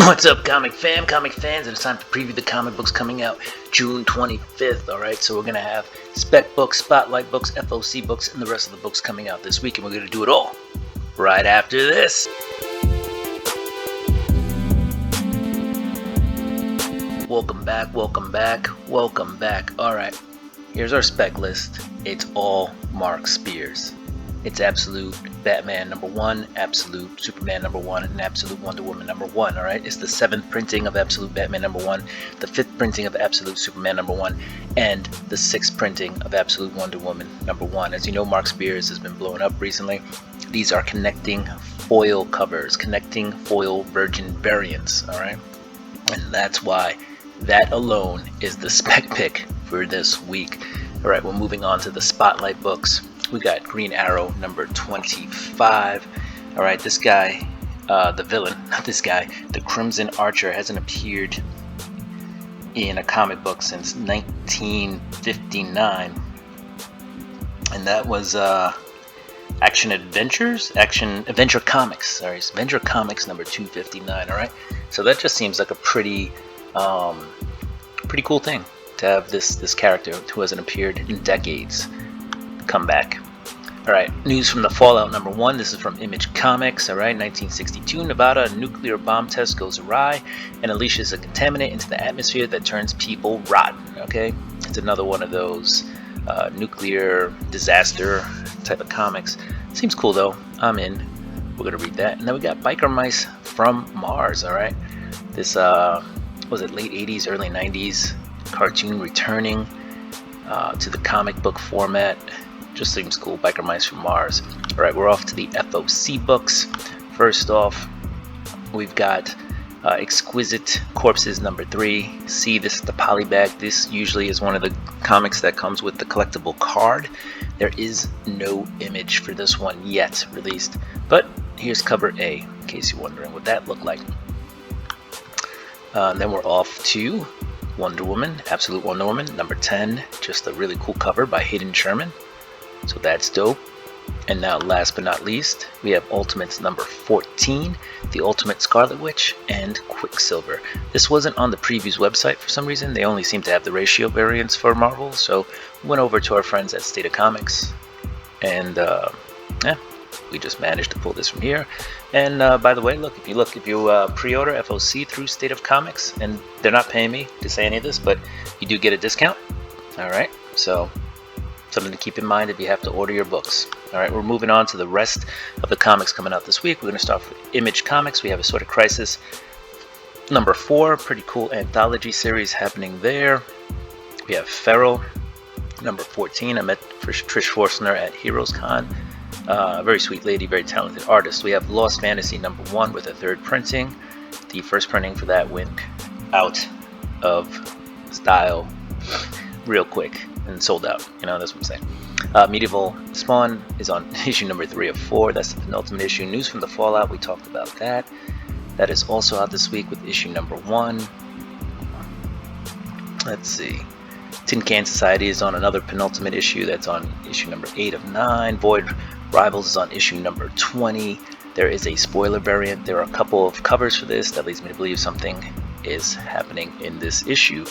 What's up, comic fans? It's time to preview the comic books coming out June 25th, alright? So we're going to have spec books, spotlight books, FOC books, and the rest of the books coming out this week, and we're going to do it all right after this. Welcome back. Alright, here's our spec list. It's all Mark Spears. It's Absolute Batman #1, Absolute Superman #1, and Absolute Wonder Woman #1, alright? It's the 7th printing of Absolute Batman #1, the 5th printing of Absolute Superman #1, and the 6th printing of Absolute Wonder Woman #1. As you know, Mark Spears has been blowing up recently. These are connecting foil covers, connecting foil virgin variants, alright? And that's why that alone is the spec pick for this week. Alright, we're moving on to the spotlight books. We got Green Arrow #25. Alright, this guy, the villain, not this guy, the Crimson Archer, hasn't appeared in a comic book since 1959. And that was Adventure Comics. Sorry, it's Adventure Comics #259. Alright, so that just seems like a pretty cool thing to have this character who hasn't appeared in decades come back. Alright, news from the Fallout #1. This is from Image Comics. Alright, 1962, Nevada, a nuclear bomb test goes awry and unleashes a contaminant into the atmosphere that turns people rotten. Okay, it's another one of those nuclear disaster type of comics. Seems cool though. I'm in. We're gonna read that. And then we got Biker Mice from Mars. Alright, this was it late 80s, early 90s cartoon returning to the comic book format. Just seems cool. Biker Mice from Mars. Alright, we're off to the FOC books. First off, we've got Exquisite Corpses #3. See, this is the polybag. This usually is one of the comics that comes with the collectible card. There is no image for this one yet released, but here's cover A, in case you're wondering what that looked like. Then we're off to Wonder Woman, Absolute Wonder Woman #10. Just a really cool cover by Hayden Sherman. So that's dope. And now last but not least, we have Ultimates #14, The Ultimate Scarlet Witch, and Quicksilver. This wasn't on the previews website for some reason. They only seem to have the ratio variants for Marvel. So we went over to our friends at State of Comics, and yeah, we just managed to pull this from here. And by the way, if you pre-order FOC through State of Comics, and they're not paying me to say any of this, but you do get a discount. Alright, so something to keep in mind if you have to order your books. Alright, we're moving on to the rest of the comics coming out this week. We're going to start with Image Comics. We have Assorted Crisis #4, pretty cool anthology series happening there. We have Feral #14. I met Trish Forstner at Heroes Con. Very sweet lady, very talented artist. We have Lost Fantasy #1 with a 3rd printing. The first printing for that went out of style real quick and sold out. You know, that's what I'm saying. Medieval Spawn is on issue #3 of 4. That's the penultimate issue. News from the Fallout, we talked about that. That is also out this week with issue #1. Let's see. Tin Can Society is on another penultimate issue. That's on issue #8 of 9. Void Rivals is on issue #20. There is a spoiler variant. There are a couple of covers for this. That leads me to believe something is happening in this issue.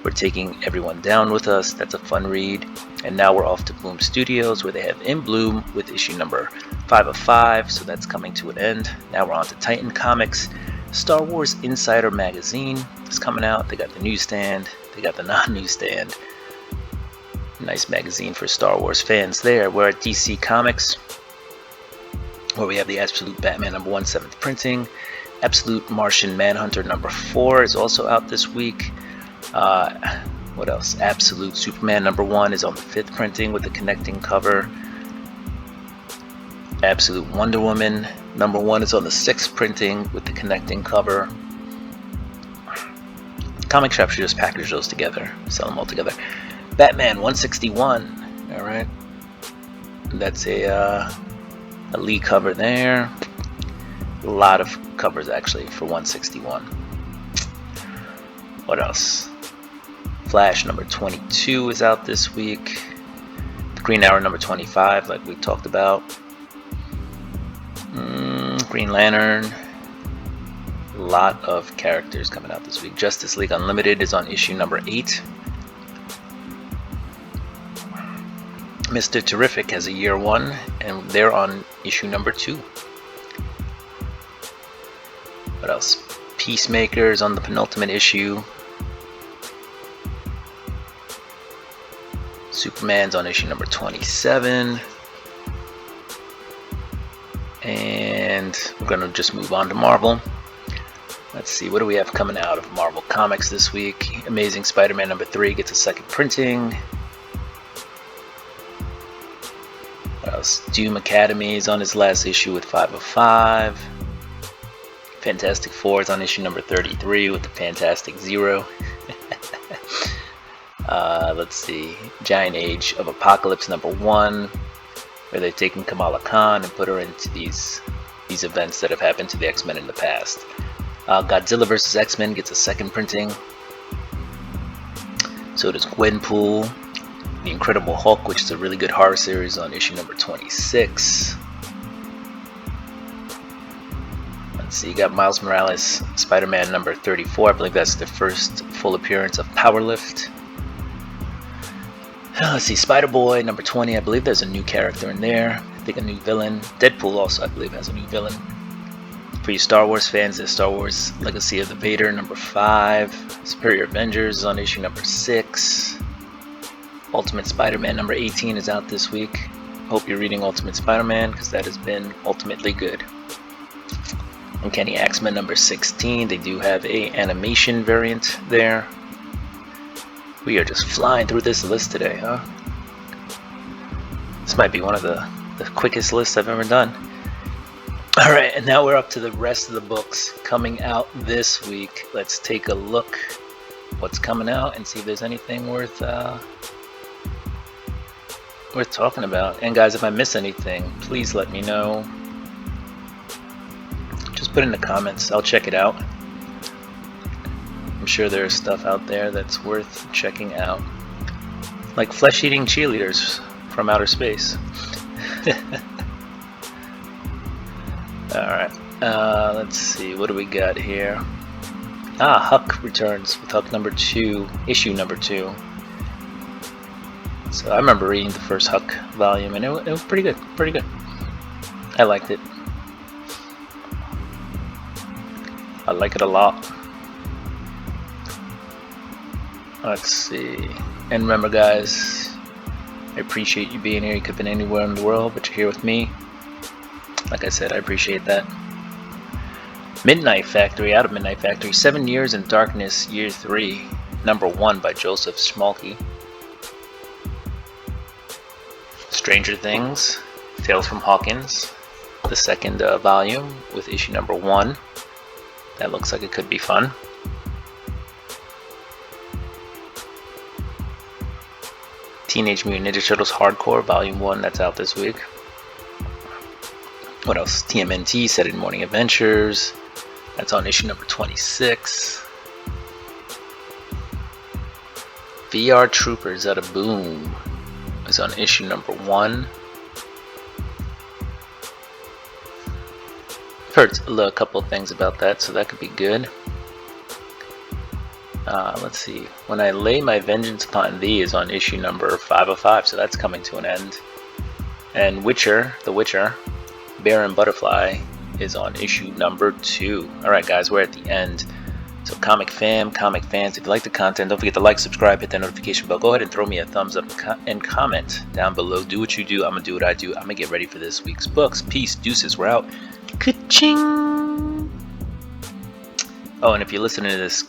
We're taking everyone down with us. That's a fun read. And now we're off to Boom Studios, where they have In Bloom with issue #5 of 5. So that's coming to an end. Now we're on to Titan Comics. Star Wars Insider Magazine is coming out. They got the newsstand. They got the non-newsstand. Nice magazine for Star Wars fans there. We're at DC Comics, where we have the Absolute Batman #1 7th printing. Absolute Martian Manhunter #4 is also out this week. What else? Absolute Superman #1 is on the 5th printing with the connecting cover. Absolute Wonder Woman #1 is on the 6th printing with the connecting cover. Comic shop should just package those together, sell them all together. Batman 161. Alright, that's a Lee cover there. A lot of covers actually for 161. What else? Flash #22 is out this week. The Green Arrow #25, like we talked about. Green Lantern, lot of characters coming out this week. Justice League Unlimited is on issue number 8. Mr. Terrific has a year 1, and they're on issue number 2. What else? Peacemaker is on the penultimate issue. Superman's on issue number 27. And we're going to just move on to Marvel. Let's see, what do we have coming out of Marvel Comics this week? Amazing Spider-Man number 3 gets a second printing. What else? Doom Academy is on his last issue with 505. Fantastic Four is on issue number 33 with the Fantastic Zero. Let's see, Giant Age of Apocalypse number 1, where they've taken Kamala Khan and put her into these events that have happened to the X-Men in the past. Godzilla vs. X-Men gets a second printing. So does Gwenpool. The Incredible Hulk, which is a really good horror series, on issue number 26. Let's see, you got Miles Morales, Spider-Man number 34. I believe that's the first full appearance of Powerlift. Let's see, Spider-Boy number 20. I believe there's a new character in there. I think a new villain. Deadpool also, I believe, has a new villain. For you Star Wars fans, there's Star Wars Legacy of the Vader number 5. Superior Avengers is on issue number 6. Ultimate Spider-Man number 18 is out this week. Hope you're reading Ultimate Spider-Man, because that has been ultimately good. Uncanny X-Men number 16. They do have a animation variant there. We are just flying through this list today, huh? This might be one of the quickest lists I've ever done. Alright, and now we're up to the rest of the books coming out this week. Let's take a look what's coming out and see if there's anything worth talking about. And guys, if I miss anything, please let me know. Just put in the comments, I'll check it out. I'm sure there's stuff out there that's worth checking out. Like flesh-eating cheerleaders from outer space. Alright, let's see, what do we got here? Huck returns with Huck number 2, issue number 2. So I remember reading the first Huck volume, and it was pretty good, I liked it. I like it a lot. Let's see. And remember, guys, I appreciate you being here. You could have been anywhere in the world, but you're here with me. Like I said, I appreciate that. Midnight Factory, out of Midnight Factory. 7 Years in Darkness, Year 3. Number 1 by Joseph Schmalke. Stranger Things, Tales from Hawkins. The second volume with issue number 1. That looks like it could be fun. Teenage Mutant Ninja Turtles Hardcore Volume 1, that's out this week. What else? TMNT, Saturday Morning Adventures. That's on issue number 26. VR Troopers out of Boom is on issue number 1. I've heard a couple of things about that, so that could be good. Let's see. When I Lay My Vengeance Upon Thee is on issue number 505, so that's coming to an end. And The Witcher, Bear and Butterfly is on issue number 2. Alright guys, we're at the end. So comic fans, if you like the content, don't forget to like, subscribe, hit that notification bell. Go ahead and throw me a thumbs up and comment down below. Do what you do, I'm going to do what I do. I'm going to get ready for this week's books. Peace, deuces, we're out. Ka-ching! Oh, and if you're listening to this,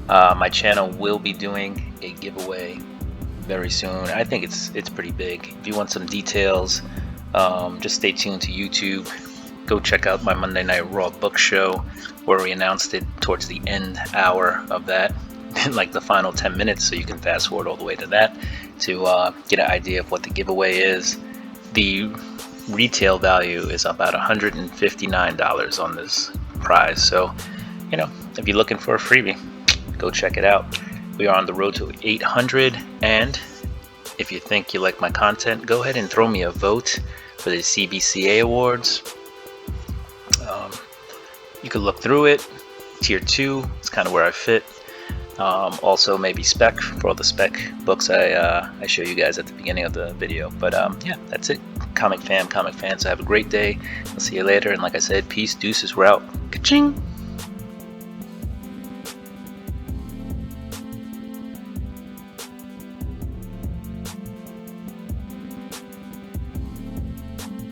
my channel will be doing a giveaway very soon. I think it's pretty big. If you want some details, just stay tuned to YouTube. Go check out my Monday Night Raw book show, where we announced it towards the end hour of that, in like the final 10 minutes, so you can fast forward all the way to that to get an idea of what the giveaway is. The retail value is about $159 on this prize, so you know, if you're looking for a freebie, go check it out. We are on the road to 800, and if you think you like my content, go ahead and throw me a vote for the CBCA Awards. You could look through it, Tier 2 is kind of where I fit. Also maybe Spec for all the Spec books I show you guys at the beginning of the video. But yeah, that's it. Comic fan, so have a great day. I'll see you later. And like I said, peace, deuces, we're out. Ka-ching!